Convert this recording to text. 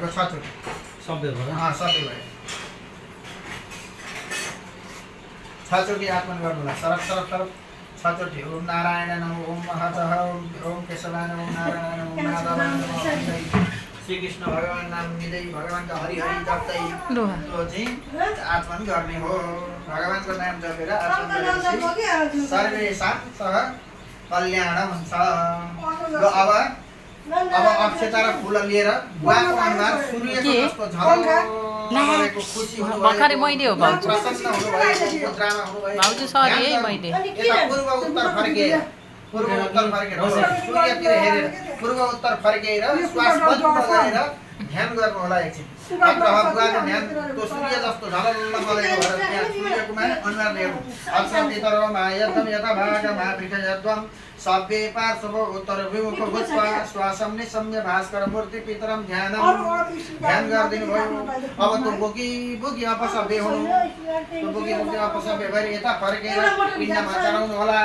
भनेको 6 चोटि सबै भयो सबै भयो 6 चोटि आत्मन गर्नुला सरक सरक सरक 6 चोटि ओम नारायण नमः ओम महातः ओम केशवाय नमः ओम नारायण नमः ओम माधवाय नमः श्री कृष्ण भगवान नाम लिँदै भगवानका हरि हरि जप्दै त्यो चाहिँ आत्मन गर्ने हो भगवानको नाम जपेर आत्मन गरेपछि सर्वेषां सह कल्याण हुन्छ र अब अक्षता र फूल लिएर बुवाको अनुहार सूर्यको जस्तो झलमलेको खुसी हुनुभयो भर्खरै मैले हो भाउजू प्रसन्न हुनुभएको मुद्रामा हुनुभयो भाउजू सरी है मैले यता पूर्व उत्तर फर्केर सूर्यतिर हेरेर पूर्व उत्तर फर्केर श्वास बन्द गरेर ध्यान गर्नु होला एकछिन अत्र बुवाको ध्यान त्यो सूर्य जस्तो झलल्ल बलेको भएर त्यहाँ सूर्यको अनुहार हेर्नु अक्षतितरमा यद्यम यथा भागमा पृथयद्वम सभ्ये पार्श्व उत्तर विमुख भूत्वा श्वासं निशम्य भास्कर मूर्ति पितरम ध्यान गरिदिनु भयो अब त्यो बोकी बोकी अपसभ्य हुनु त्यो बोकी बोकी अपसभ्य भएर यता फर्केर पिण्डमा चढाउनु होला